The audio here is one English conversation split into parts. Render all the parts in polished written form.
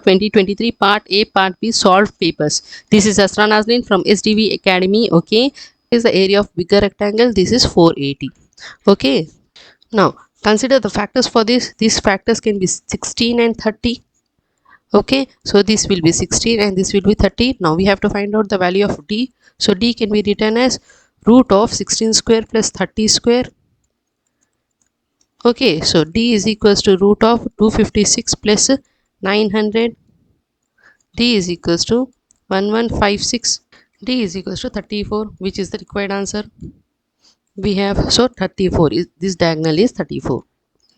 2023 Part A, Part B solved papers. This is Asra Nazlin from SDV Academy. Okay, this is the area of bigger rectangle. This is 480. Okay, now consider the factors for this. These factors can be 16 and 30. Okay, so this will be 16 and this will be 30. Now we have to find out the value of D. So D can be written as root of 16 square plus 30 square. Okay, so D is equals to root of 256 plus 900. D is equals to 1156. D is equals to 34, which is the required answer. We have, so 34 is this diagonal is 34.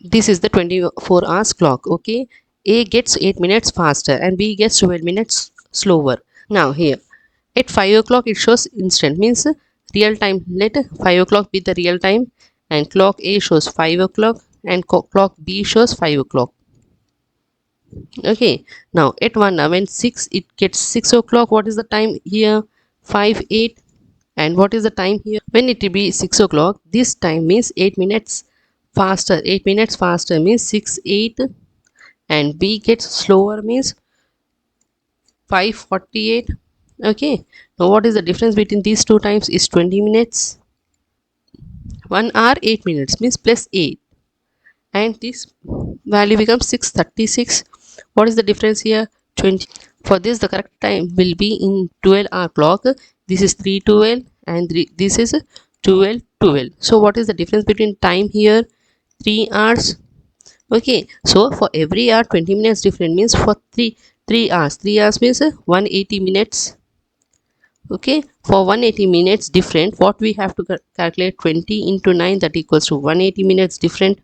This is the 24 hours clock. Okay, A gets 8 minutes faster and B gets 12 minutes slower. Now here at 5 o'clock it shows instant, means real time. Let 5 o'clock be the real time, and clock A shows 5 o'clock and clock B shows 5 o'clock. Okay, now at 1 when 6 it gets 6 o'clock. What is the time here? 5 8. And what is the time here? When it will be 6 o'clock, this time means 8 minutes faster. 8 minutes faster means 6 8. And B gets slower means 5:48. Okay, now what is the difference between these two times? Is 20 minutes. 1 hour 8 minutes means plus 8, and this value becomes 6:36. What is the difference here? 20. For this the correct time will be in 12-hour clock. This is 3:12 and this is 12:12. So what is the difference between time here? 3 hours. Okay, so for every hour 20 minutes different means for 3 hours, 3 hours means 180 minutes. Okay, for 180 minutes different, what we have to calculate? 20 into 9, that equals to 180 minutes different.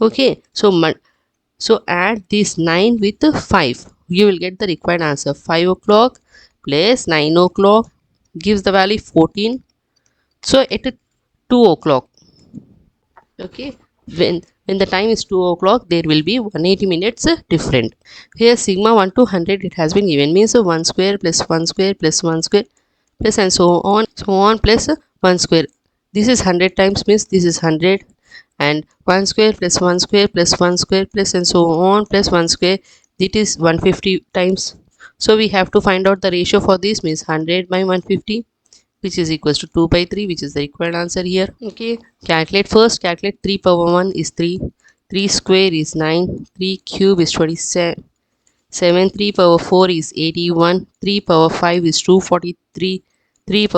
Okay, so add this 9 with 5, you will get the required answer. 5 o'clock plus 9 o'clock gives the value 14. So at 2 o'clock, okay, when the time is 2 o'clock, there will be 180 minutes different. Here sigma 1 to 100 it has been given, means 1 square plus 1 square plus 1 square plus and so on plus 1 square. This is 100 times, means this is 100, and 1 square plus 1 square plus 1 square plus and so on plus 1 square, it is 150 times. So we have to find out the ratio for this, means 100 by 150, which is equals to 2 by 3, which is the required answer here. Okay, calculate. First calculate. 3 power 1 is 3, 3 square is 9, 3 cube is 27, 3 power 4 is 81, 3 power 5 is 243, 3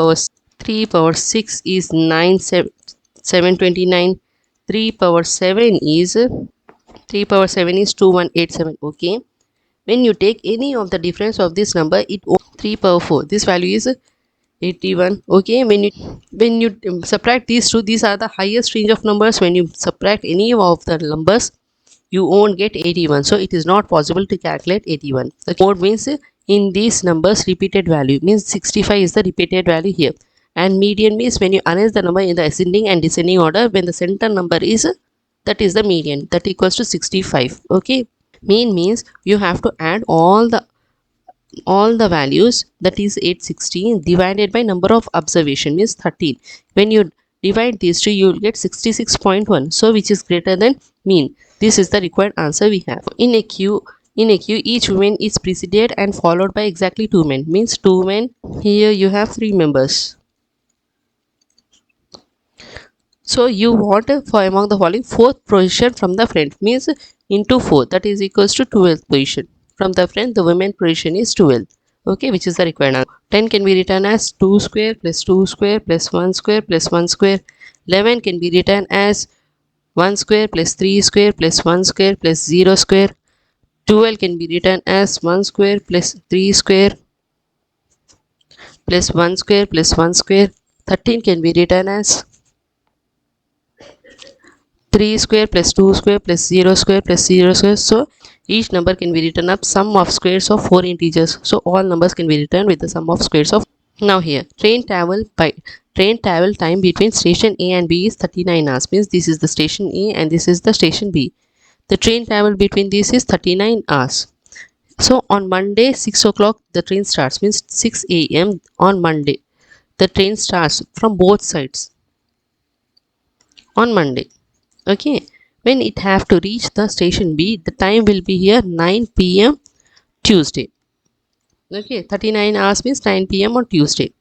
power 6 is 9, 729, 3 power 7 is 2187. Okay, when you take any of the difference of this number, it 3 power 4, this value is 81. Okay, when you subtract these two, these are the highest range of numbers. When you subtract any of the numbers, you won't get 81, so it is not possible to calculate 81. The mode means in these numbers repeated value, means 65 is the repeated value here, and median means when you arrange the number in the ascending and descending order, when the center number is, that is the median, that equals to 65. Okay, mean means you have to add all the values, that is 860, divided by number of observation, means 13. When you divide these two, you will get 66.1, so which is greater than mean. This is the required answer we have. In a queue, each woman is preceded and followed by exactly 2 men, means 2 men. Here you have 3 members. So you want for among the following 4th position from the front, means into 4, that is equals to 12th position. From the front, the women position is 12. Okay, which is the required answer. 10 can be written as 2 square plus 2 square plus 1 square plus 1 square. 11 can be written as 1 square plus 3 square plus 1 square plus 0 square. 12 can be written as 1 square plus 3 square plus 1 square plus 1 square. 13 can be written as 3 square plus 2 square plus 0 square plus 0 square. So each number can be written up sum of squares of 4 integers. So all numbers can be written with the sum of squares of. Now here train travel time between station A and B is 39 hours, means this is the station A and this is the station B. The train travel between these is 39 hours. So on Monday 6 o'clock the train starts, means 6 a.m. on Monday the train starts from both sides on Monday. Okay, when it have to reach the station B, the time will be here 9 p.m. Tuesday. Okay, 39 hours means 9 p.m. on Tuesday.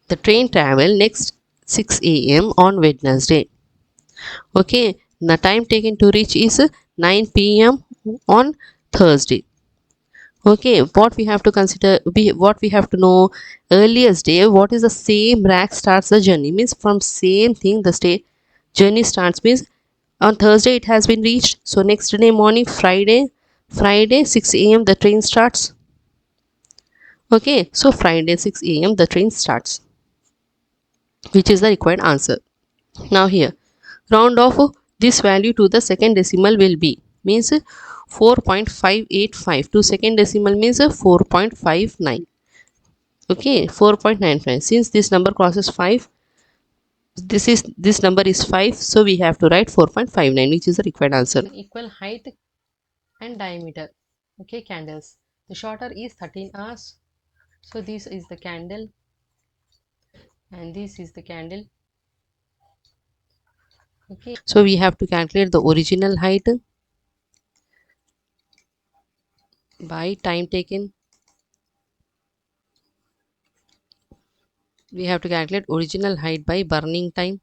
The train travel next 6 a.m. on Wednesday. Okay, the time taken to reach is 9 p.m. on Thursday. Okay, what we have to consider, what we have to know, earliest day, what is the same rack starts the journey, means from same thing the state journey starts, means on Thursday it has been reached, so next day morning, Friday 6 a.m. the train starts. Okay, so Friday 6 a.m. the train starts, which is the required answer. Now here, round off this value to the second decimal will be, means 4.585 to second decimal means 4.59. Okay, 4.95. Since this number crosses 5, this number is 5, so we have to write 4.59, which is the required answer. Equal height and diameter. Okay, candles. The shorter is 13 hours. So this is the candle and this is the candle. Okay, so we have to calculate the original height by time taken. We have to calculate original height by burning time,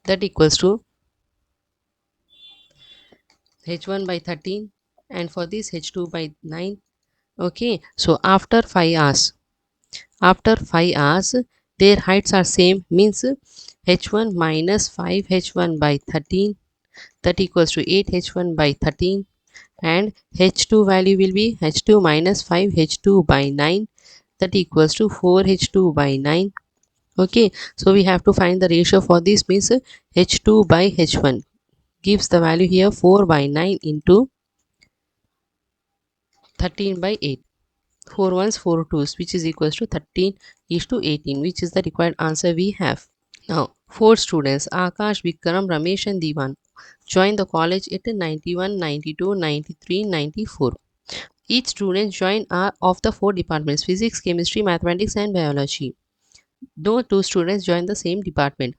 that equals to h1 by 13, and for this h2 by 9. Okay, so after 5 hours, their heights are same, means h1 minus 5 h1 by 13, that equals to 8 h1 by 13, and h2 value will be h2 minus 5 h2 by 9, that equals to 4 h2 by 9. Okay, so we have to find the ratio for this, means h2 by h1 gives the value here 4 by 9 into 13 by 8. 4 ones 4 twos, which is equals to 13 is to 18, which is the required answer we have. Now, 4 students, Akash, Vikram, Ramesh and Divan, joined the college at 91, 92, 93, 94. Each student joined are of the 4 departments: physics, chemistry, mathematics and biology. No two students joined the same department.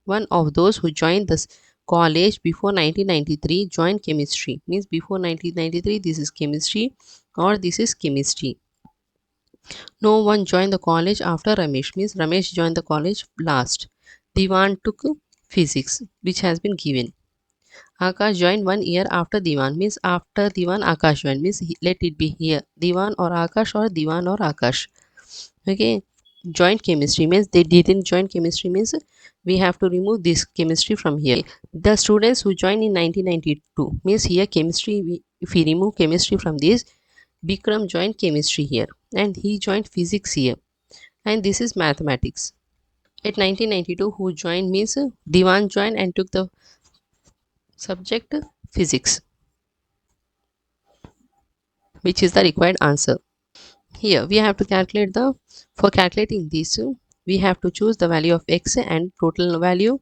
One of those who joined this college before 1993 joined chemistry, means before 1993 this is chemistry or this is chemistry. No one joined the college after Ramesh, means Ramesh joined the college last. Divan took physics, which has been given. Akash joined 1 year after Divan, means after Divan Akash joined, means let it be here Divan or Akash or Divan or Akash. Okay, joint chemistry means they didn't join chemistry, means we have to remove this chemistry from here. The students who joined in 1992, means here chemistry, if we remove chemistry from this, Bikram joined chemistry here and he joined physics here, and this is mathematics. At 1992 who joined, means Divan joined and took the subject physics, which is the required answer. Here we have to calculate the, for calculating this we have to choose the value of x and total value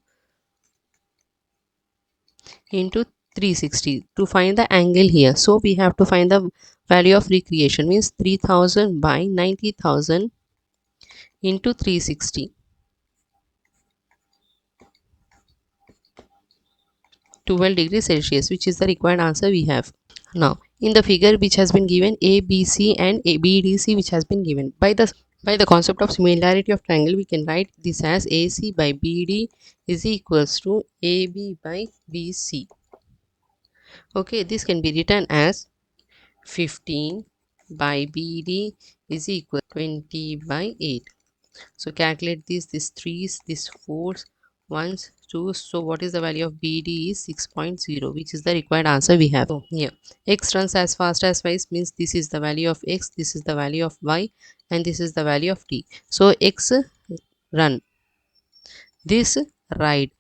into 360 to find the angle here. So we have to find the value of recreation, means 3000 by 90,000 into 360, 12 degrees Celsius, which is the required answer we have. Now in the figure which has been given, ABC and BDC which has been given, by the concept of similarity of triangle, we can write this as AC by BD is equals to AB by BC. Okay, this can be written as 15 by BD is equal to 20 by 8. So calculate this 3's, this 4's, 1's, 2's. So what is the value of BD is 6.0, which is the required answer we have. So here x runs as fast as y, means this is the value of x, this is the value of y, and this is the value of t. So x run, this ride.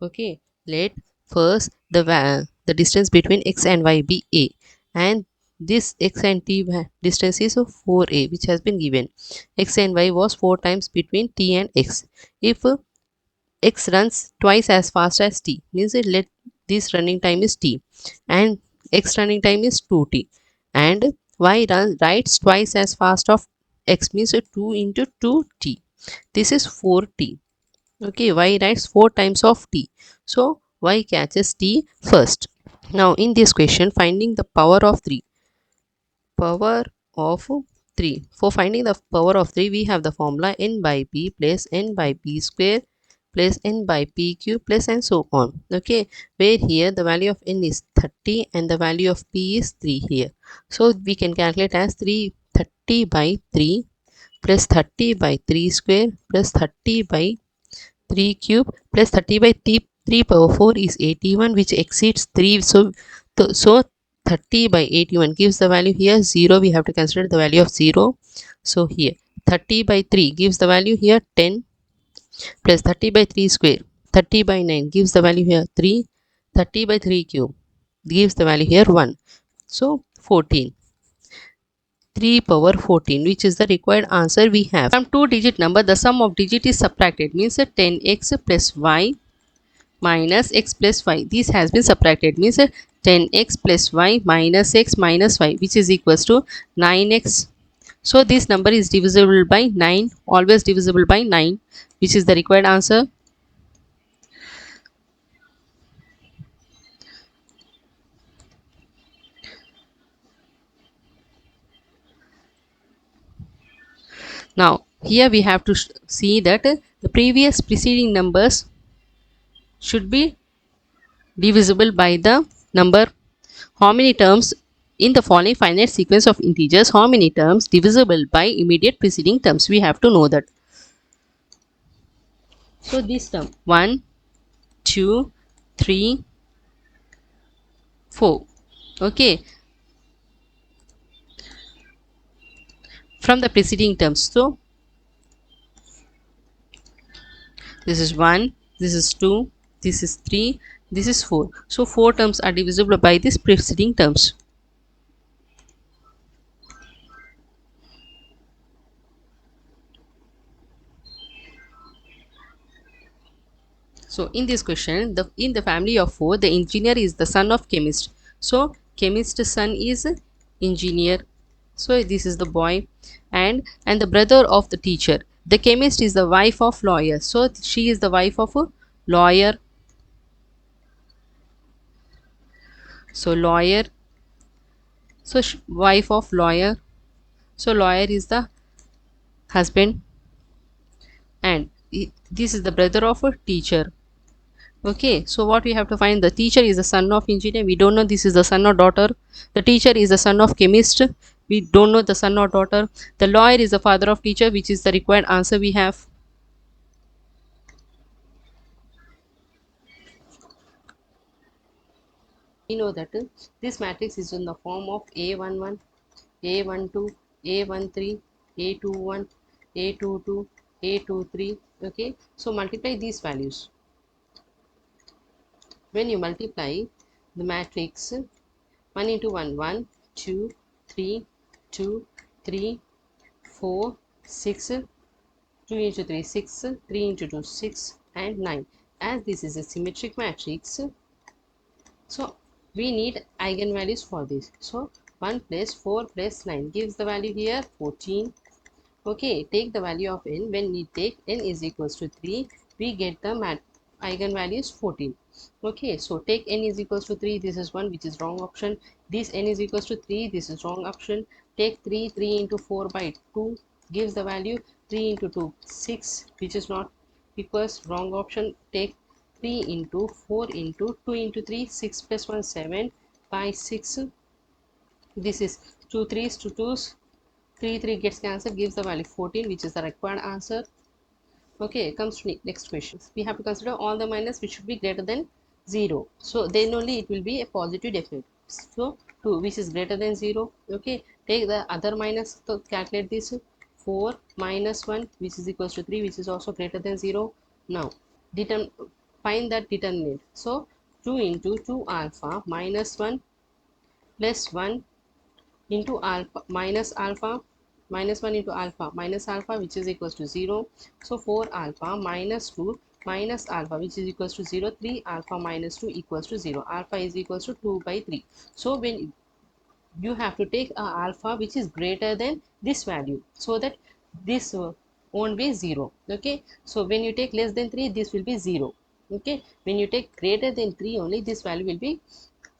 Okay, let first the distance between x and y be a, and this x and t distance is of 4a, which has been given. X and y was 4 times between t and x. If x runs twice as fast as t, means let this running time is t and x running time is 2t, and y rides twice as fast of x, means 2 into 2t, this is 4t. Okay, y rides 4 times of t, so y catches t first. Now in this question, finding the power of 3. Power of 3. For finding the power of 3, we have the formula n by p plus n by p square plus n by p cube plus and so on. Okay, where here the value of n is 30 and the value of p is 3 here. So we can calculate as 30 by 3 plus 30 by 3 square plus 30 by 3 cube plus 30 by 3 power 4 is 81, which exceeds 3. So 30 by 81 gives the value here 0. We have to consider the value of 0. So here 30 by 3 gives the value here 10 plus 30 by 3 square. 30 by 9 gives the value here 3. 30 by 3 cube gives the value here 1. So 14. 3 power 14, which is the required answer we have. From two digit number, the sum of digit is subtracted, means 10x plus y minus x plus y. This has been subtracted, means 10x plus y minus x minus y, which is equals to 9x. So this number is divisible by 9, always divisible by 9, which is the required answer. Now here we have to see that the previous preceding numbers should be divisible by the number. How many terms in the following finite sequence of integers, how many terms divisible by immediate preceding terms? We have to know that. So this term 1, 2, 3, 4. Okay, from the preceding terms. So this is 1, this is 2, this is 3, this is 4. So 4 terms are divisible by these preceding terms. So in this question, in the family of 4, the engineer is the son of chemist. So chemist's son is engineer. So this is the boy, and the brother of the teacher. The chemist is the wife of lawyer. So she is the wife of a lawyer. So lawyer. So wife of lawyer. So lawyer is the husband, and this is the brother of a teacher. Okay, so what we have to find, the teacher is the son of engineer. We don't know this is the son or daughter. The teacher is the son of chemist. We don't know the son or daughter. The lawyer is the father of teacher, which is the required answer we have. We know that this matrix is in the form of A11, A12, A13, A21, A22, A23. Okay, so multiply these values. When you multiply the matrix 1 into 1, 1, 2, 3, 2, 3, 4, 6, 2 into 3, 6, 3 into 2, 6, and 9. As this is a symmetric matrix, so we need eigenvalues for this. So 1 plus 4 plus 9 gives the value here 14. Okay, take the value of n. When we take n is equals to 3, we get the eigenvalues 14. Okay, so take n is equals to 3, this is 1, which is wrong option. This n is equals to 3, this is wrong option. Take 3 into 4 by 2 gives the value 3 into 2, 6, which is not equals, wrong option. Take 3 into 4 into 2 into 3, 6 plus 1, 7 by 6. This is 2 3s, 2 2s, 3 gets cancelled, gives the value 14, which is the required answer. Okay, comes to next question. We have to consider all the minus which should be greater than 0. So then only it will be a positive definite. So 2, which is greater than 0. Okay, take the other minus to calculate this. 4 minus 1, which is equals to 3, which is also greater than 0. Now find that determinant. So 2 into 2 alpha minus 1 plus 1 into alpha minus 1 into alpha minus alpha, which is equals to 0. So 4 alpha minus 2 minus alpha, which is equals to 0. 3 alpha minus 2 equals to 0. Alpha is equals to 2 by 3. So when you have to take a alpha which is greater than this value, so that this won't be 0. Okay, so when you take less than 3, this will be 0. Okay, when you take greater than 3 only, this value will be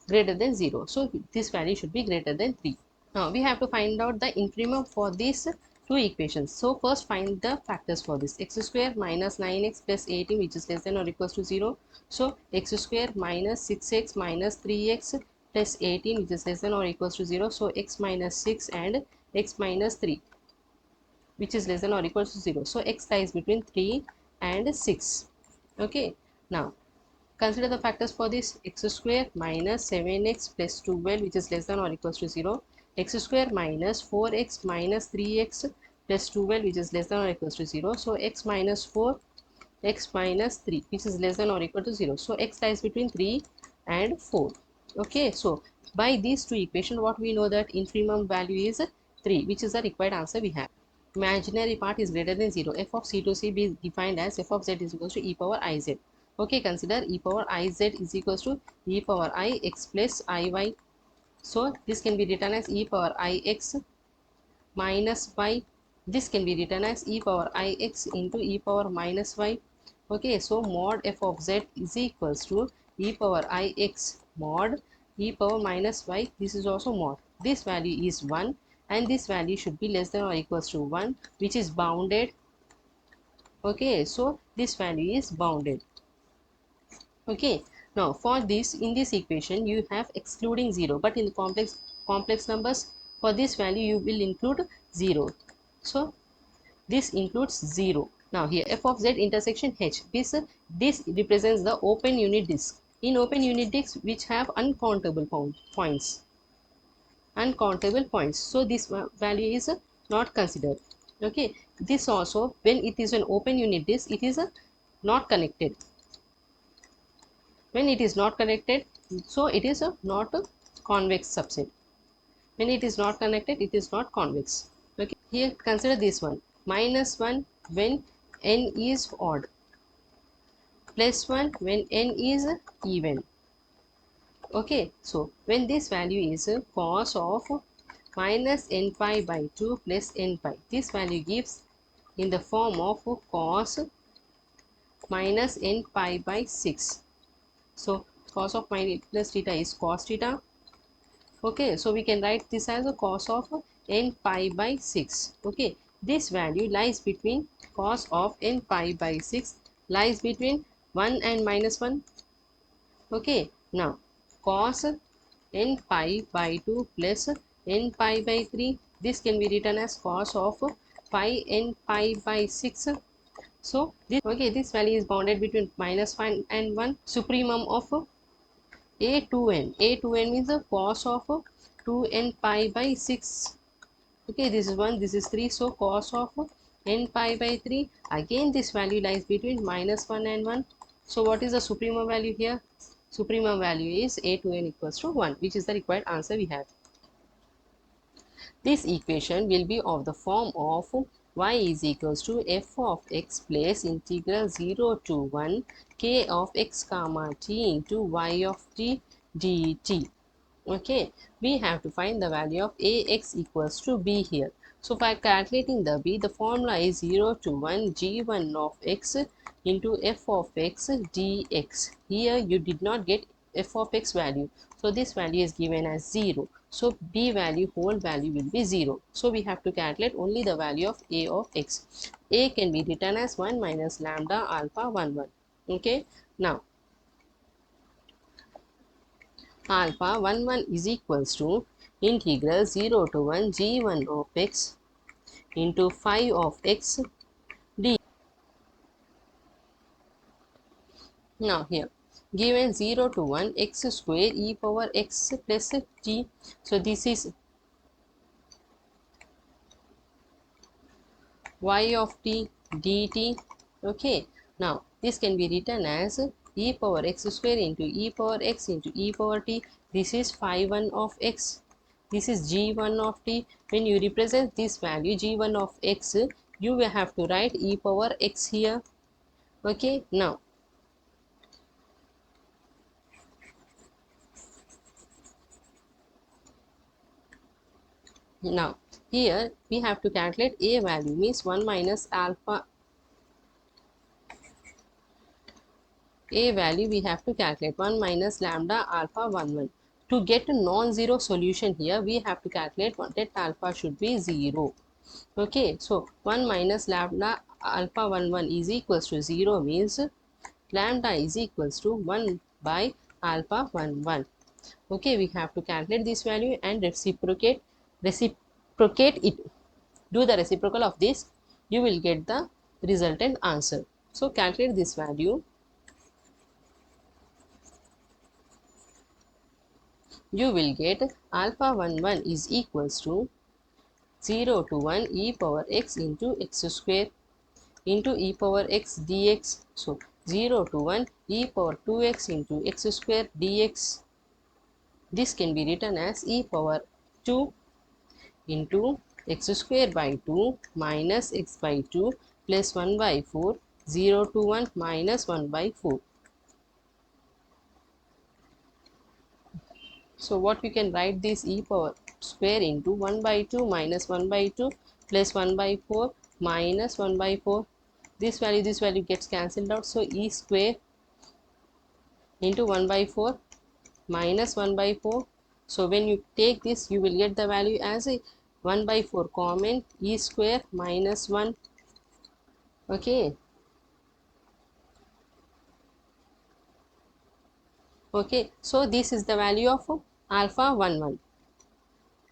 greater than 0. So this value should be greater than 3. Now we have to find out the infimum for these two equations. So first find the factors for this. X square minus 9x plus 18 which is less than or equals to 0. So x square minus 6x minus 3x plus 18 which is less than or equals to 0. So x minus 6 and x minus 3 which is less than or equals to 0. So x lies between 3 and 6. Okay. Now consider the factors for this. X square minus 7x plus 12 which is less than or equals to 0. X square minus 4x minus 3x plus 12 which is less than or equals to 0. So x minus 4, x minus 3 which is less than or equal to 0. So x lies between 3 and 4. Okay, so by these two equations what we know that infimum value is 3 which is the required answer we have. Imaginary part is greater than 0. F of c to c be defined as f of z is equals to e power iz. Okay, consider e power iz is equals to e power I x plus iy. So this can be written as e power ix minus y. This can be written as e power ix into e power minus y. Okay, so mod f of z is equals to e power ix mod e power minus y. This is also mod. This value is 1 and this value should be less than or equals to 1 which is bounded. Okay, so this value is bounded. Okay, now for this, in this equation you have excluding 0, but in the complex numbers for this value you will include 0. So this includes 0. Now here f of z intersection h, this represents the open unit disk. In open unit disks which have uncountable points, so this value is not considered. Okay, this also when it is an open unit disk it is not connected. When it is not connected, so it is not a convex subset. When it is not connected, it is not convex. Okay, here consider this one, minus 1 when n is odd, plus 1 when n is even. Okay, so when this value is cos of minus n pi by 2 plus n pi, this value gives in the form of cos minus n pi by 6. So cos of minus plus theta is cos theta. Okay, so we can write this as a cos of n pi by 6. Okay, this value lies between cos of n pi by 6 lies between 1 and minus 1. Okay, now cos n pi by 2 plus n pi by 3, this can be written as cos of pi n pi by 6. So this, okay, this value is bounded between minus 1 and 1. Supremum of a2n. A2n means the cos of 2n pi by 6. Okay, this is 1, this is 3. So cos of n pi by 3. Again, this value lies between minus 1 and 1. So what is the supremum value here? Supremum value is a2n equals to 1, which is the required answer we have. This equation will be of the form of y is equals to f of x plus integral 0 to 1 k of x comma t into y of t dt. Okay, we have to find the value of ax equals to b here. So by calculating the b, the formula is 0 to 1 g1 of x into f of x dx. Here you did not get f of x value, so this value is given as 0. So b value, whole value will be 0. So we have to calculate only the value of a of x. A can be written as 1 minus lambda alpha 1 1. Okay, now alpha 1 1 is equals to integral 0 to 1 g1 of x into 5 of x d. Now here given 0 to 1 x square e power x plus t. So this is y of t dt. Okay, now this can be written as e power x square into e power x into e power t. This is phi 1 of x. This is g1 of t. When you represent this value g1 of x, you will have to write e power x here. Okay, now here we have to calculate a value, means 1 minus alpha. A value we have to calculate 1 minus lambda alpha 1 1. To get a non-zero solution here, we have to calculate what that alpha should be 0. Okay, so 1 minus lambda alpha 1 1 is equals to 0 means lambda is equals to 1 by alpha 1 1. Okay, we have to calculate this value and reciprocate it. Do the reciprocal of this, you will get the resultant answer. So calculate this value. You will get alpha 1 1 is equals to 0 to 1 e power x into x square into e power x dx. So 0 to 1 e power 2x into x square dx. This can be written as e power 2 into x square by 2 minus x by 2 plus 1 by 4, 0 to 1 minus 1 by 4. So what we can write this e power square into 1 by 2 minus 1 by 2 plus 1 by 4 minus 1 by 4. This value gets cancelled out. So e square into 1 by 4 minus 1 by 4. So when you take this, you will get the value as a 1 by 4 common, e square minus 1. Okay. Okay, so this is the value of alpha 1 1.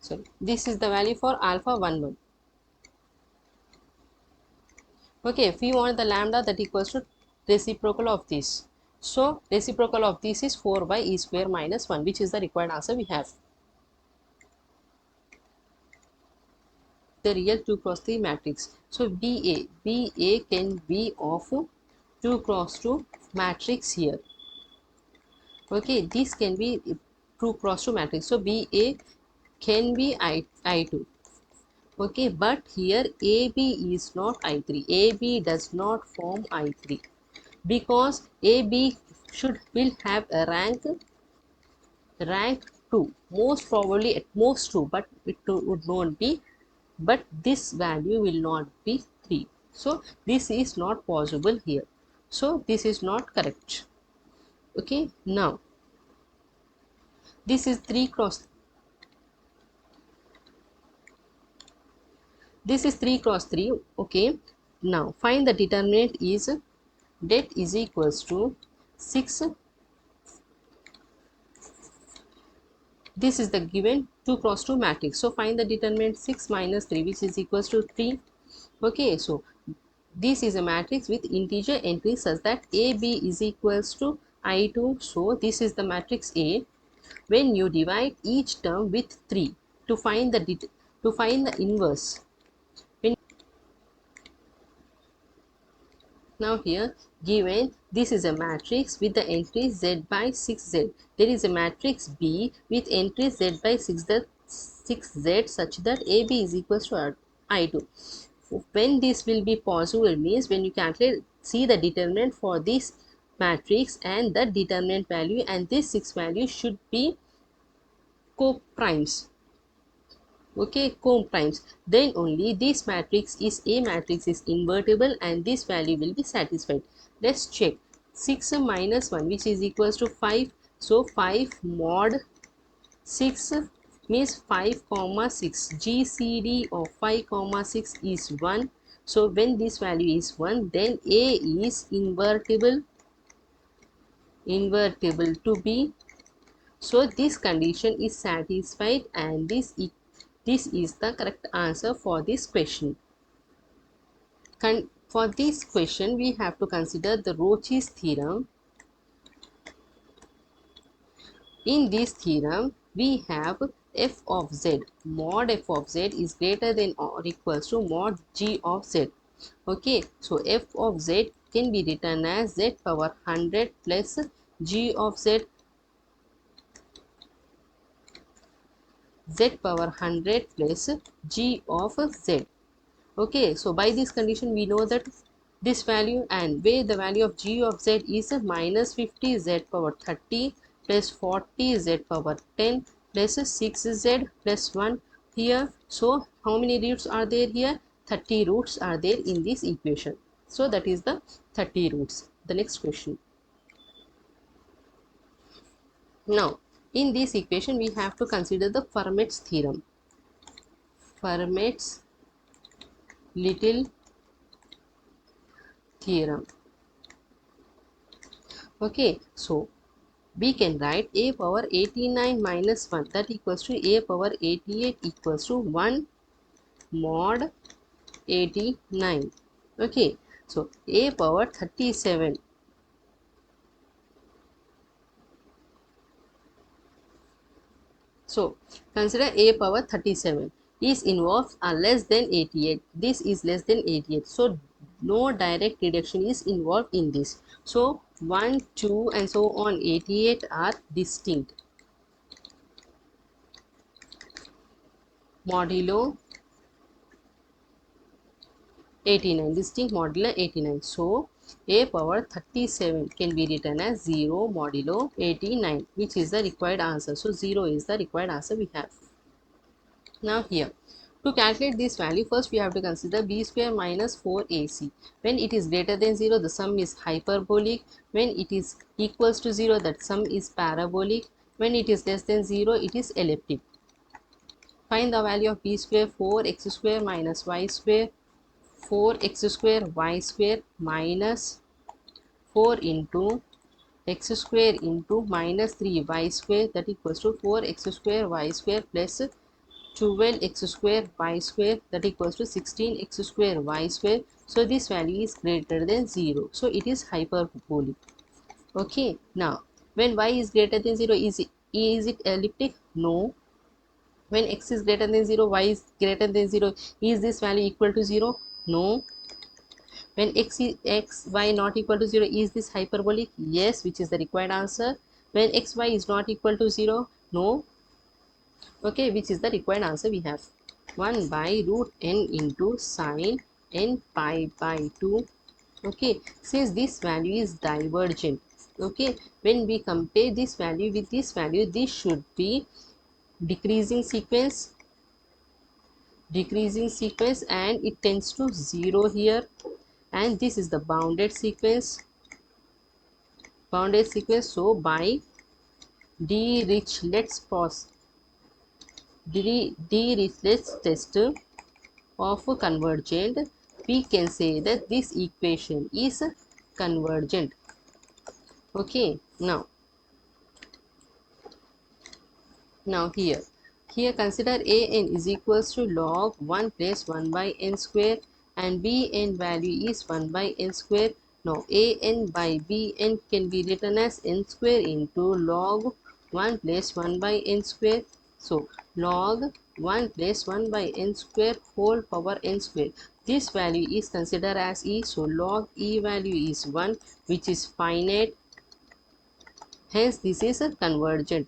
So this is the value for alpha 1 1. Okay, if we want the lambda, that equals to reciprocal of this. So reciprocal of this is 4 by e square minus 1, which is the required answer we have. The real 2 cross 3 matrix. So BA can be of 2 cross 2 matrix here. Okay, this can be 2 cross 2 matrix. So BA can be I2. Okay, but here AB is not I3. AB does not form I3 because AB will have a rank 2, most probably at most 2, but it would not be, but this value will not be 3. So this is not possible here. So this is not correct. Okay, now this is 3 cross, this is 3 cross 3. Okay, now find the determinant is det is equals to 6. This is the given 2 cross 2 matrix. So find the determinant 6 minus 3, which is equals to 3. Okay, so this is a matrix with integer entries such that AB is equals to I2. So this is the matrix A. When you divide each term with 3 to find the inverse. Now here given this is a matrix with the entries z by 6z. There is a matrix B with entries z by 6z such that AB is equals to I2. When this will be possible means when you calculate, see the determinant for this matrix and the determinant value, and this 6 value should be co-primes. Okay, co-primes, then only this matrix is A matrix is invertible and this value will be satisfied. Let's check. 6 minus 1, which is equals to 5. So 5 mod 6 means 5 comma 6. GCD of 5 comma 6 is 1. So when this value is 1, then A is invertible to B. So this condition is satisfied and this is the correct answer for this question. For this question, we have to consider the Roche's theorem. In this theorem, we have f of z. Mod f of z is greater than or equals to mod g of z. Okay, so f of z can be written as z power 100 plus g of z, z power 100 plus g of z. Okay, so by this condition we know that this value, and where the value of g of z is minus 50 z power 30 plus 40 z power 10 plus 6z plus 1 here. So how many roots are there here? 30 roots are there in this equation. So that is the 30 roots. The next question. Now In this equation, we have to consider the Fermat's theorem. Fermat's little theorem. Okay, so we can write a power 89 minus 1, that equals to a power 88 equals to 1 mod 89. Okay, so a power 37. So consider a power 37 is involved are less than 88. This is less than 88. So no direct reduction is involved in this. So 1, 2 and so on 88 are distinct. Modulo 89, distinct modulo 89. So a power 37 can be written as 0 modulo 89, which is the required answer. So 0 is the required answer we have. Now here, to calculate this value, first we have to consider b square minus 4ac. When it is greater than 0, the sum is hyperbolic. When it is equals to 0, that sum is parabolic. When it is less than 0, it is elliptic. Find the value of b square, 4x square minus y square, 4x square y square minus 4 into x square into minus 3y square, that equals to 4x square y square plus 12x square y square, that equals to 16x square y square. So this value is greater than 0. So it is hyperbolic. Okay. Now when y is greater than 0, is it elliptic? No. When x is greater than 0, y is greater than 0, is this value equal to 0? No. When x y not equal to 0, is this hyperbolic? Yes, which is the required answer. When x y is not equal to 0, no. Okay, which is the required answer we have. 1 by root n into sine n pi by 2. Okay, since this value is divergent, okay, when we compare this value with this value, this should be decreasing sequence, and it tends to 0 here, and this is the bounded sequence. So by Dirichlet's test of convergent, we can say that this equation is convergent. Okay, now here consider a n is equals to log 1 plus 1 by n square, and b n value is 1 by n square. Now a n by b n can be written as n square into log 1 plus 1 by n square. So log 1 plus 1 by n square whole power n square. This value is considered as e, so log e value is 1, which is finite. Hence this is a convergent.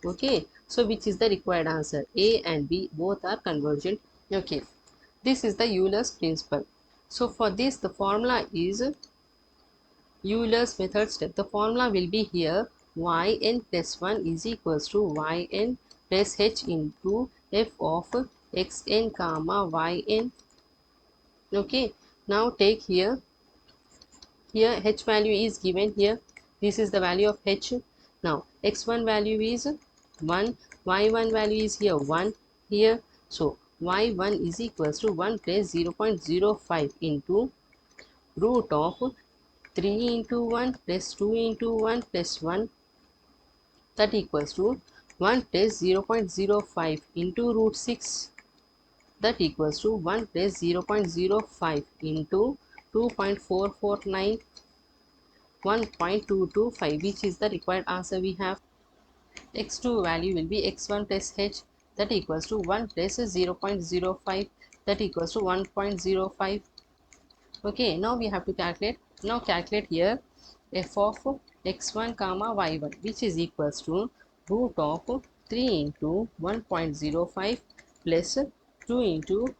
Okay, so which is the required answer? A and B both are convergent. Okay, this is the Euler's principle. So for this, the formula is Euler's method step. The formula will be here: yn plus 1 is equals to yn plus h into f of xn comma yn. Okay, now take here h value is given here. This is the value of h. Now x1 value is 1, y1 value is here 1 here. So y1 is equals to 1 plus 0.05 into root of 3 into 1 plus 2 into 1 plus 1, that equals to 1 plus 0.05 into root 6, that equals to 1 plus 0.05 into 2.449, 1.225, which is the required answer we have. X2 value will be x1 plus h, that equals to 1 plus 0.05, that equals to 1.05. Okay, now we have to calculate. Now calculate here f of x1 comma y1, which is equals to root of 3 into 1.05 plus 2 into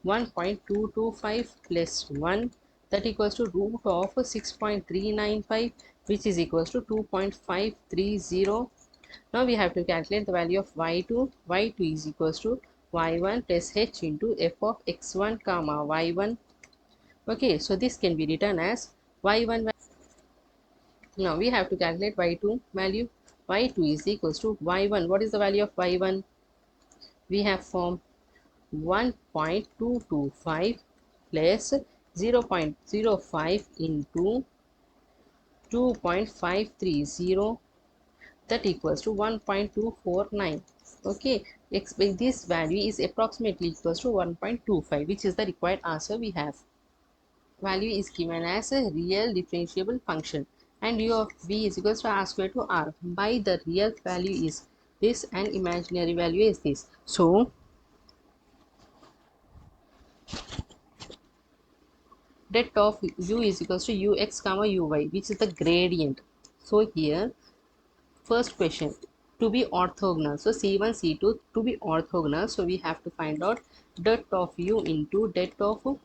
1.225 plus 1, that equals to root of 6.395, which is equals to 2.530. Now we have to calculate the value of y2. y2 is equals to y1 plus h into f of x1 comma y1. Okay, so this can be written as y1 Now we have to calculate y2 value. Y2 is equals to y1. What is the value of y1? We have formed 1.225 plus 0.05 into 2.530, that equals to 1.249. Okay, this value is approximately equals to 1.25, which is the required answer we have. Value is given as a real differentiable function, and u of v is equals to r square to r. By the real value is this and imaginary value is this. So det of u is equals to ux comma uy, which is the gradient. So here, first question, to be orthogonal. So C1, C2 to be orthogonal. So we have to find out det of u into det of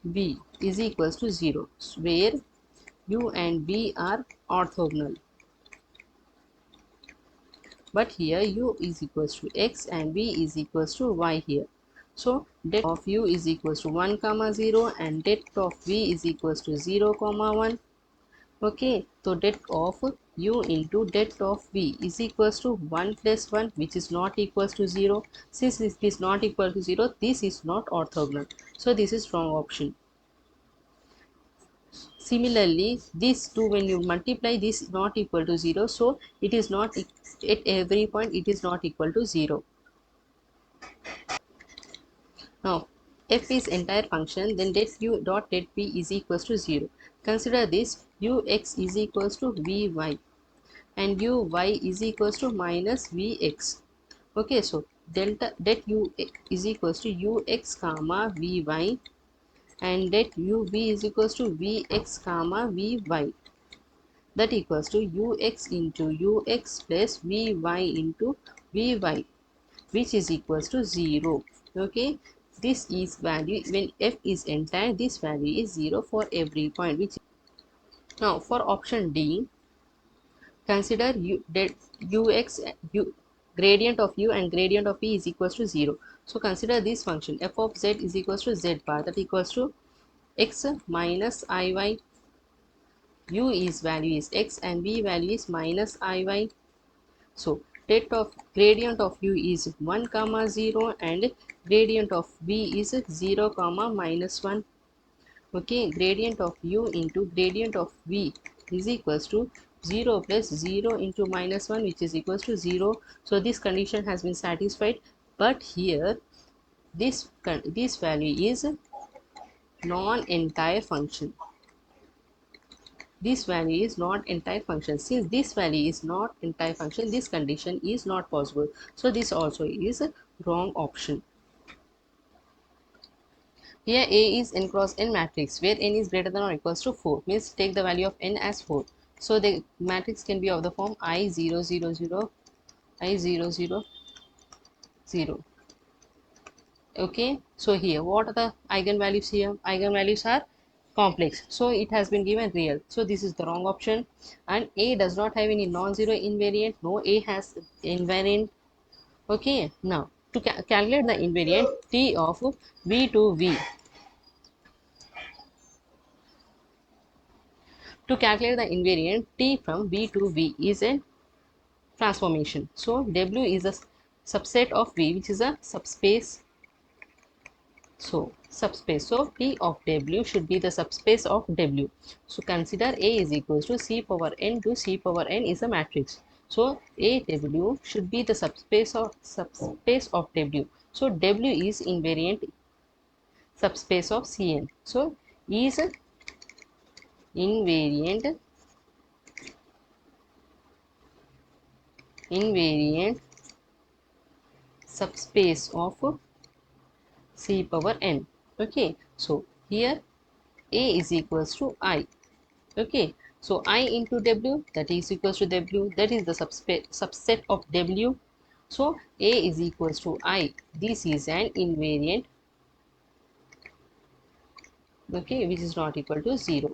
v is equals to 0, where u and v are orthogonal. But here u is equals to x and v is equals to y here. So det of u is equals to 1 comma 0 and det of v is equals to 0 comma 1. Okay, so det of u into det of v is equals to 1 plus 1, which is not equals to 0. Since this is not equal to 0, this is not orthogonal. So this is wrong option. Similarly, these two, when you multiply, this is not equal to 0. So it is not at every point, it is not equal to 0. Now, f is entire function, then det u dot det v is equals to 0. Consider this, ux is equals to vy and uy is equals to minus vx. Okay, so delta det u is equals to ux comma vy and det uv is equals to vx comma vy, that equals to ux into ux plus vy into vy, which is equals to 0. Okay, this is value when f is entire, this value is 0 for every point. Which now for option D, consider gradient of u and gradient of v is equals to 0. So consider this function f of z is equals to z bar, that equals to x minus iy. U is value is x and v value is minus iy. So det of gradient of u is 1 comma 0 and gradient of v is 0 comma minus 1. Okay, gradient of u into gradient of v is equals to 0 plus 0 into minus 1, which is equals to 0. So this condition has been satisfied, but here this value is non-entire function. This value is not entire function. Since this value is not entire function, this condition is not possible. So this also is a wrong option. Here A is n cross n matrix where n is greater than or equals to 4, means take the value of n as 4. So the matrix can be of the form I 0 0 0 I 0 0 0. Okay, so here what are the eigenvalues here? Eigenvalues are complex, so it has been given real. So this is the wrong option, and A does not have any non-zero invariant. No, A has invariant. Okay, now to calculate the invariant T of V to V. To calculate the invariant T from V to V is a transformation. So W is a subset of V, which is a subspace. So subspace. So T of W should be the subspace of W. So consider A is equals to C power n to C power n is a matrix. So AW should be the subspace of W. So W is invariant subspace of Cn. So is invariant invariant subspace of C power n. Okay, so here A is equals to I. Okay, so I into W, that is equals to W, that is the subset of W. So A is equals to I. This is an invariant, okay, which is not equal to 0.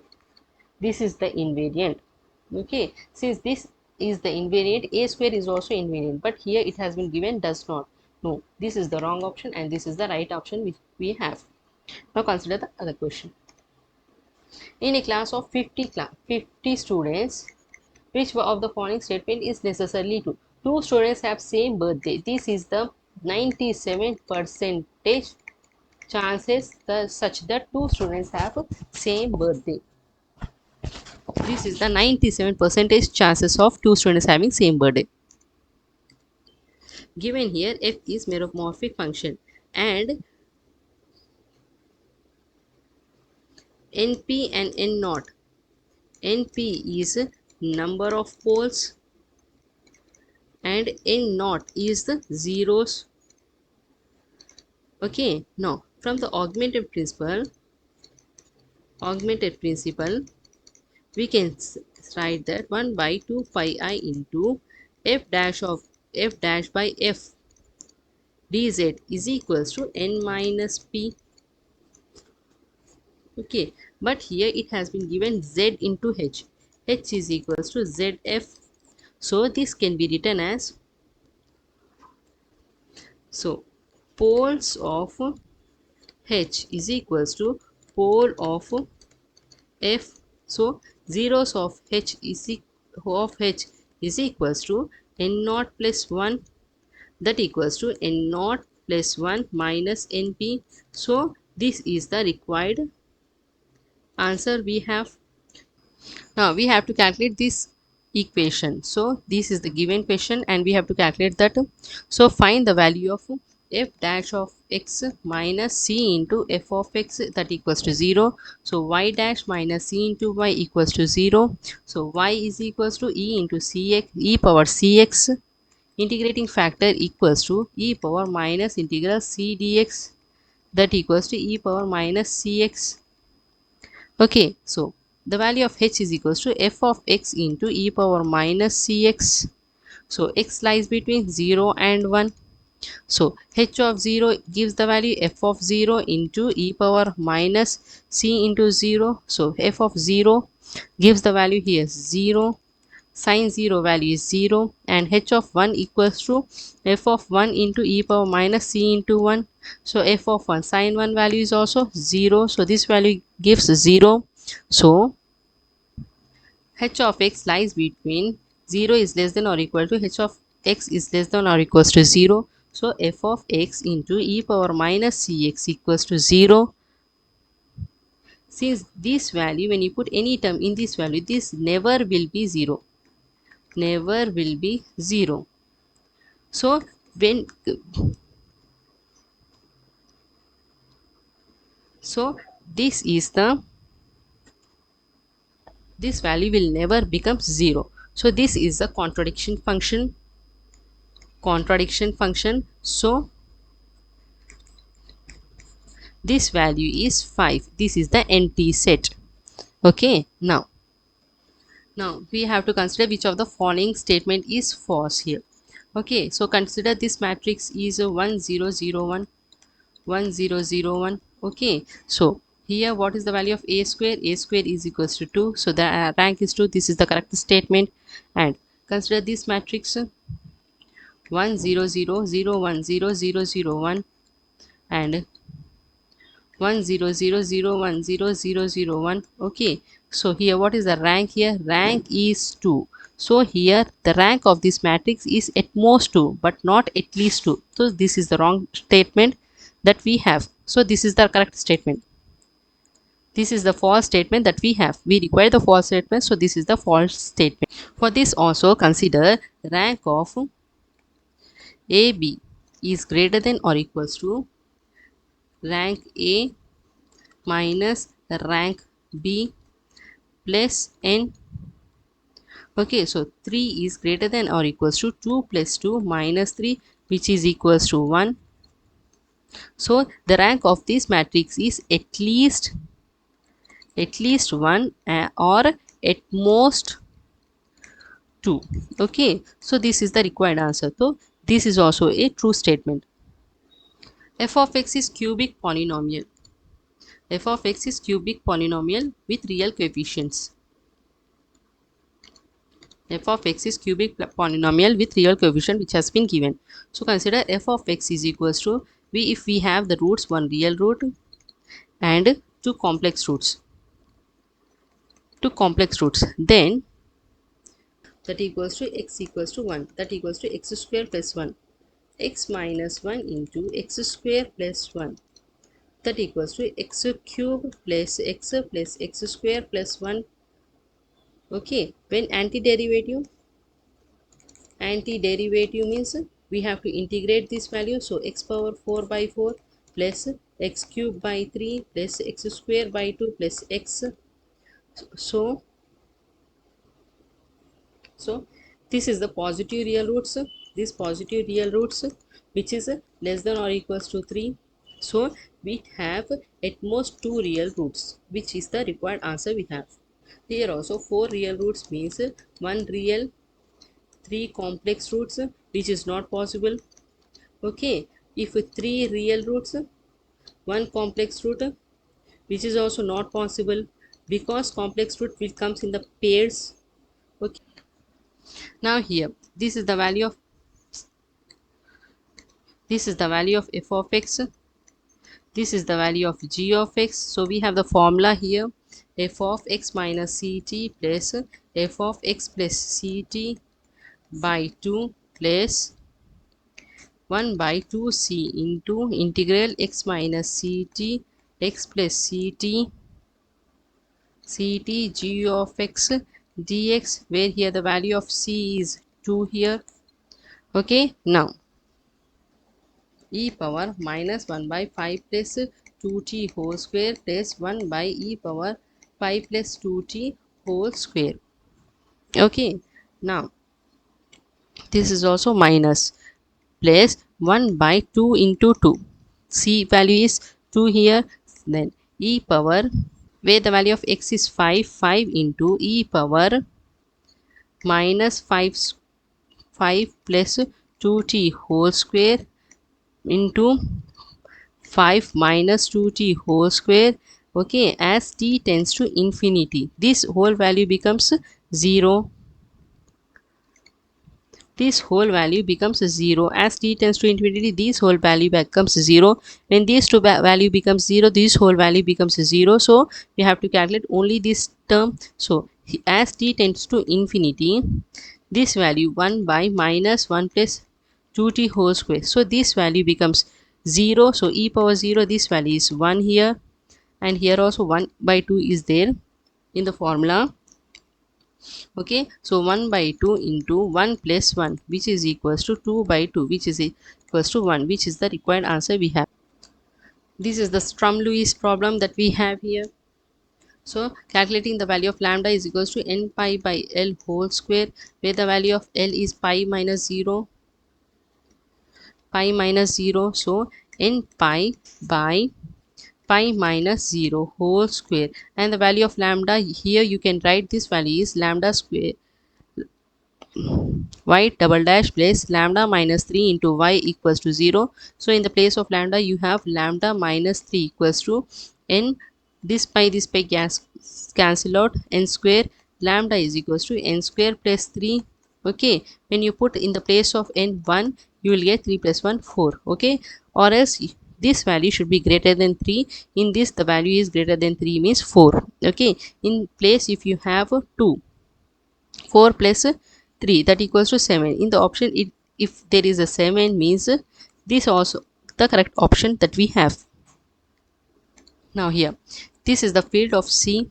This is the invariant. Okay, since this is the invariant, A square is also invariant, but here it has been given does not. No, this is the wrong option and this is the right option which we have. Now consider the other question. In a class of 50 students, which of the following statement is necessarily true? Two students have same birthday. This is the 97 percentage chances such that two students have same birthday. This is the 97 percentage chances of two students having same birthday. Given here, f is meromorphic function and np and n naught. Np is number of poles and n naught is the zeros. Okay, now from the augmented principle, we can write that 1 by 2 pi I into f dash of f dash by f dz is equals to n minus p. Okay, but here it has been given z into h is equals to zf. So this can be written as, so poles of h is equals to pole of f. So zeros of h is equals to n naught plus 1, that equals to n naught plus 1 minus np. So this is the required answer we have. Now we have to calculate this equation. So this is the given question and we have to calculate that. So find the value of f dash of x minus c into f of x, that equals to 0. So y dash minus c into y equals to 0. So y is equals to e into cx, e power cx, integrating factor equals to e power minus integral c dx, that equals to e power minus cx. Okay, so the value of h is equals to f of x into e power minus cx. So x lies between 0 and 1. So h of 0 gives the value f of 0 into e power minus c into 0. So f of 0 gives the value here 0. Sin 0 value is 0 and h of 1 equals to f of 1 into e power minus c into 1. So f of 1 sin 1 value is also 0. So this value gives 0. So h of x lies between 0 is less than or equal to h of x is less than or equals to 0. So f of x into e power minus cx equals to 0. Since this value, when you put any term in this value, this never will be 0. Never will be 0. So when so this is the this value will never become 0. So this is the contradiction function. So this value is 5. This is the NP set. Okay, now we have to consider which of the following statement is false here. Okay, so consider this matrix is a 1 0 0 1 1 0 0 1. Okay, so here what is the value of a square? A square is equals to 2. So the rank is 2. This is the correct statement. And consider this matrix 1 0 0 0 1 0 0 0 1 and 1 0 0 0 1 0 0 0 1. Okay, so here what is the rank here? Rank is 2. So here the rank of this matrix is at most 2 but not at least 2. So this is the wrong statement that we have. So this is the correct statement. This is the false statement that we have. We require the false statement, so this is the false statement. For this also consider rank of AB is greater than or equals to rank A minus rank B plus n. Okay, so 3 is greater than or equals to 2 plus 2 minus 3, which is equals to 1. So the rank of this matrix is at least 1 or at most 2. Okay, so this is the required answer. So this is also a true statement. F of x is cubic polynomial. F of x is cubic polynomial with real coefficients. F of x is cubic polynomial with real coefficient which has been given. So consider f of x is equals to if we have the roots, one real root and two complex roots. to complex roots, then that equals to x equals to 1, that equals to x square plus 1, x minus 1 into x square plus 1, that equals to x cube plus x square plus 1. Okay, when antiderivative means we have to integrate this value, so x power 4 by 4 plus x cube by 3 plus x square by 2 plus x. So so this is the positive real roots, this positive real roots which is less than or equals to 3. So we have at most 2 real roots, which is the required answer we have. Here also 4 real roots means 1 real, 3 complex roots, which is not possible. Okay, if 3 real roots, 1 complex root, which is also not possible because complex root will comes in the pairs. Okay, now here this is the value of f of x, this is the value of g of x. So we have the formula here, f of x minus ct plus f of x plus ct by 2 plus 1 by 2c into integral x minus ct x plus ct g of x dx, where here the value of c is 2 here. Okay, now e power minus 1 by 5 plus 2t whole square plus 1 by e power 5 plus 2t whole square. Okay, now this is also minus plus 1 by 2 into 2, c value is 2 here, then e power, where the value of x is 5, 5 into e power minus 5 plus 2t whole square into 5 minus 2t whole square. Okay, as t tends to infinity, this whole value becomes 0, this whole value becomes 0. As t tends to infinity, this whole value becomes 0. When these two value becomes 0, this whole value becomes 0. So we have to calculate only this term. So as t tends to infinity, this value 1 by minus 1 plus 2t whole square, so this value becomes 0. So e power 0, this value is 1 here, and here also 1 by 2 is there in the formula. Okay, so 1 by 2 into 1 plus 1, which is equals to 2 by 2, which is equals to 1, which is the required answer we have. This is the Strum-Lewis problem that we have here. So calculating the value of lambda is equals to n pi by l whole square, where the value of l is pi minus 0, so n pi by pi minus 0 whole square, and the value of lambda here you can write, this value is lambda square y double dash plus lambda minus 3 into y equals to 0. So in the place of lambda you have lambda minus 3 equals to n, this pi gas cancel out, n square, lambda is equals to n square plus 3. Okay, when you put in the place of n 1, you will get 3 plus 1 4. Okay, or else this value should be greater than 3. In this the value is greater than 3 means 4. Okay, in place if you have 2, 4 plus 3, that equals to 7. In the option if there is a 7 means this also the correct option that we have. Now here this is the field of C,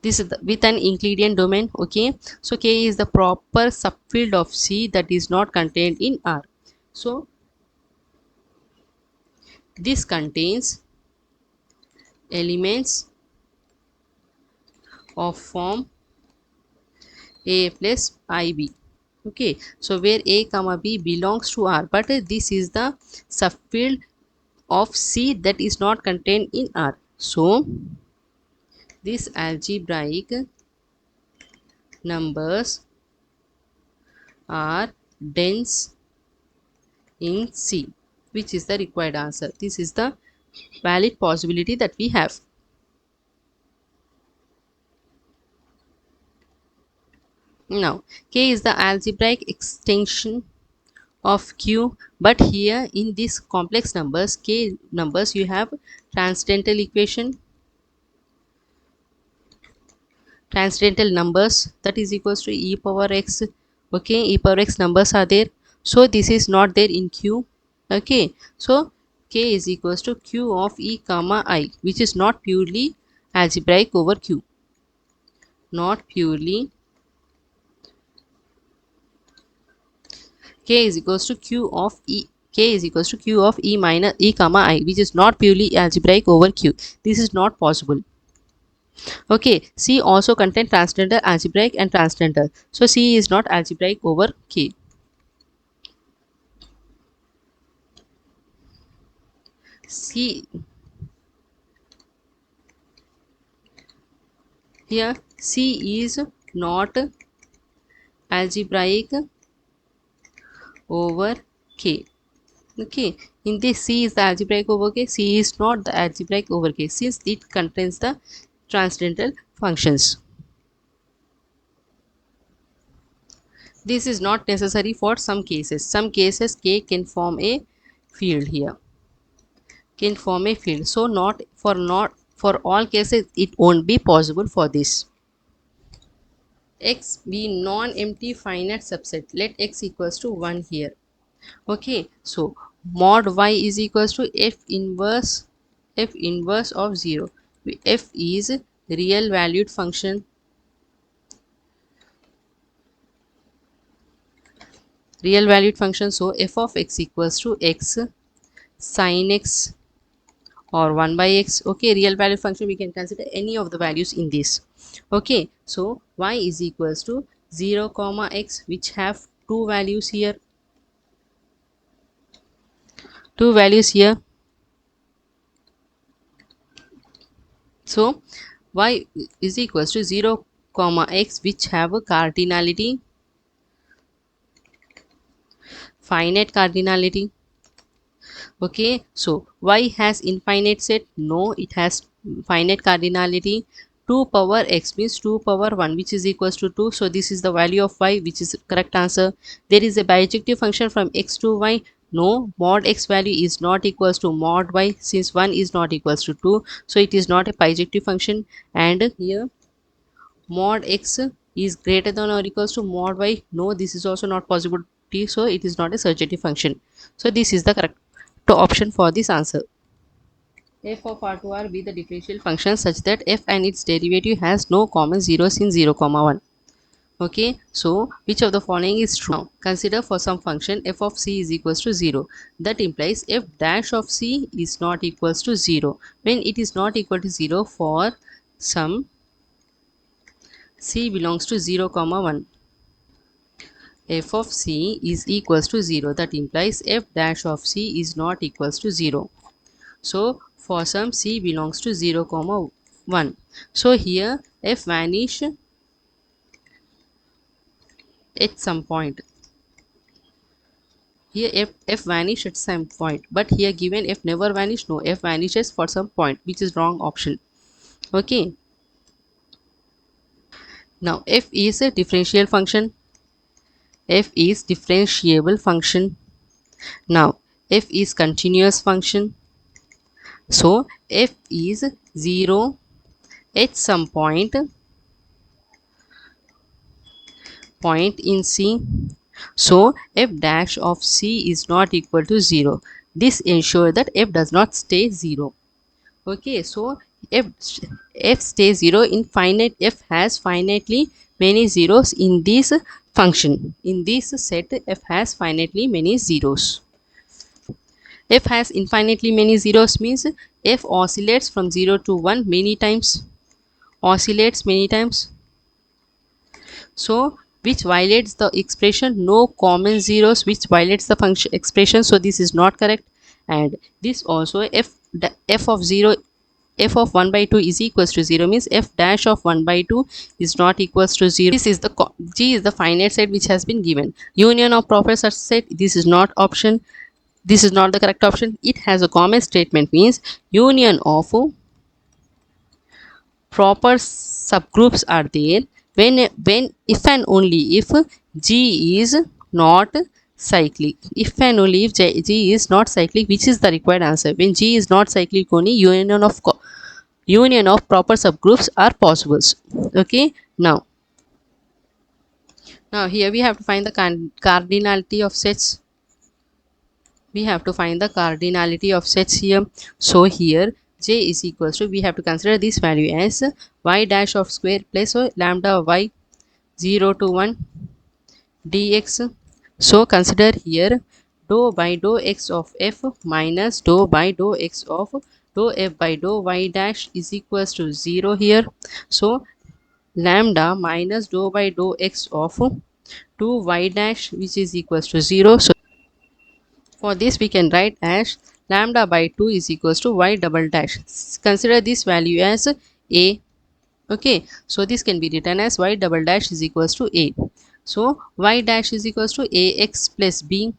this is with an Euclidean domain. Okay, so K is the proper subfield of C that is not contained in R. So this contains elements of form A plus IB. Okay, so where A comma B belongs to R, but this is the subfield of C that is not contained in R. So these algebraic numbers are dense in C, which is the required answer. This is the valid possibility that we have. Now K is the algebraic extension of Q, but here in these complex numbers, K numbers, you have transcendental equation, transcendental numbers, that is equals to e power x. Okay, e power x numbers are there, so this is not there in q. Okay, so k is equals to q of e comma I, which is not purely algebraic over q, not purely. K is equals to q of e, k is equals to q of e minus e comma I, which is not purely algebraic over q. This is not possible. Okay, C also contain transcendental, algebraic and transcendental. So C is not algebraic over K. C here, C is not algebraic over K. Okay, in this C is the algebraic over K, C is not the algebraic over K since it contains the transcendental functions. This is not necessary for some cases. Some cases K can form a field here. Can form a field. So not for all cases it won't be possible for this. X be non-empty finite subset. Let x equals to 1 here. Okay, so mod y is equals to f inverse of 0. F is real valued function. Real valued function. So f of x equals to x sin x or 1 by x. Okay, real value function, we can consider any of the values in this. Okay, so y is equals to 0 comma x, which have two values here, two values here. So y is equals to 0 comma x, which have a cardinality, finite cardinality. Okay, so y has infinite set? No, it has finite cardinality. 2 power x means 2 power 1, which is equals to 2. So this is the value of y, which is correct answer. There is a bijective function from x to y. No, mod x value is not equals to mod y since 1 is not equals to 2. So it is not a bijective function. And here mod x is greater than or equals to mod y. No, this is also not possible. So it is not a surjective function. So this is the correct option for this answer. F of R2R be the differential function such that f and its derivative has no common zeros in 0 comma 1. Okay, so which of the following is true? Now consider for some function f of c is equals to 0. That implies f dash of c is not equals to 0. When it is not equal to 0 for some c belongs to 0 comma 1, f of c is equals to 0. That implies f dash of c is not equals to 0. So for some c belongs to 0 comma 1. So here f vanish at some point. Here f vanish at some point, but here given f never vanish. No, f vanishes for some point, which is wrong option. Okay, now f is a differential function. F is differentiable function. Now f is continuous function. So f is 0 at some point in C. So f dash of C is not equal to 0. This ensures that f does not stay 0. Okay, so f stays 0 in finite. F has finitely many zeros in this function. In this set, f has finitely many zeros. F has infinitely many zeros means f oscillates from 0 to 1 many times. Oscillates many times. So which violates the expression? No common zeros, which violates the function expression. So this is not correct. And this also f of 0, f of 1 by 2 is equals to 0 means f dash of 1 by 2 is not equals to 0. This is the G is the finite set which has been given. Union of proper set, this is not option. This is not the correct option. It has a common statement means union of proper subgroups are there when if and only if G is not cyclic. If and only if G is not cyclic, which is the required answer. When G is not cyclic, only union of union of proper subgroups are possible. Okay, now here we have to find the cardinality of sets. We have to find the cardinality of sets here. So here j is equals to, we have to consider this value as y dash of square plus lambda y 0 to 1 dx. So consider here dou by dou x of f minus dou by dou x of dou f by dou y dash is equals to 0 here. So lambda minus dou by dou x of 2 y dash, which is equals to 0. So for this we can write as lambda by 2 is equals to y double dash. Consider this value as a. Okay, so this can be written as y double dash is equals to a. So y dash is equals to ax plus b,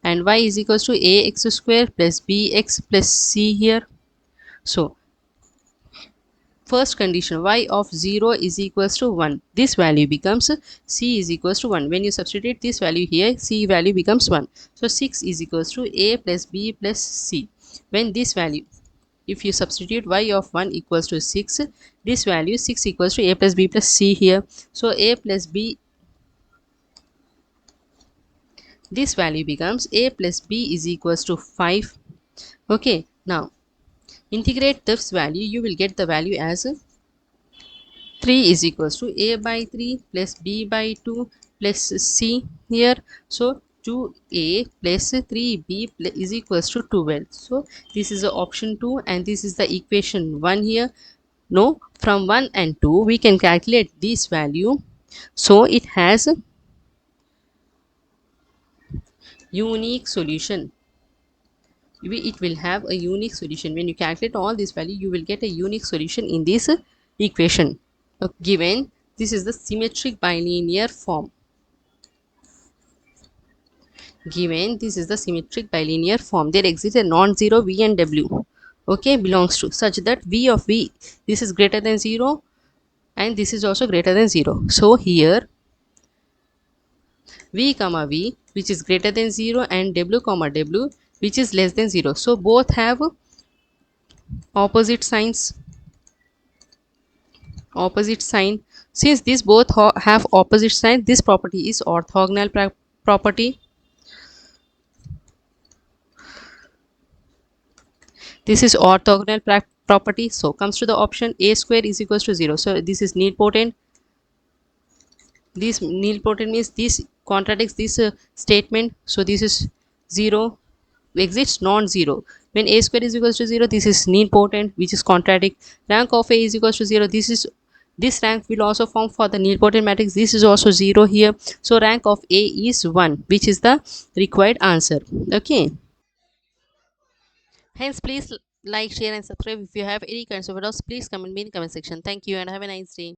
and y is equals to ax square plus bx plus c here. So first condition, y of 0 is equals to 1. This value becomes c is equals to 1. When you substitute this value here, c value becomes 1. So 6 is equals to a plus b plus c. When this value, if you substitute y of 1 equals to 6, this value 6 equals to a plus b plus c here. So a plus b, this value becomes a plus b is equals to 5. Okay, now integrate this value, you will get the value as 3 is equals to a by 3 plus b by 2 plus c here. So 2a plus 3b is equals to 12. So this is the option 2 and this is the equation 1 here. No, from 1 and 2 we can calculate this value. So it has a unique solution. It will have a unique solution. When you calculate all this value, you will get a unique solution in this equation. Given this is the symmetric bilinear form. Given this is the symmetric bilinear form, there exists a non-zero v and w, okay, belongs to such that v of v, this is greater than 0 and this is also greater than 0. So here v comma v, which is greater than 0, and w comma w, which is less than 0. So both have opposite signs. Opposite sign. Since these both have opposite sign, this property is orthogonal property. This is orthogonal property. So comes to the option a square is equals to 0. So this is nilpotent. This nilpotent means this contradicts this statement. So this is 0 exists non-zero. When a square is equals to 0, this is nilpotent, which is contradict. Rank of a is equals to 0. This rank will also form for the nilpotent matrix. This is also 0 here. So rank of a is 1, which is the required answer. Okay. Hence, please like, share, and subscribe. If you have any kinds of videos, please comment me in the comment section. Thank you and have a nice day.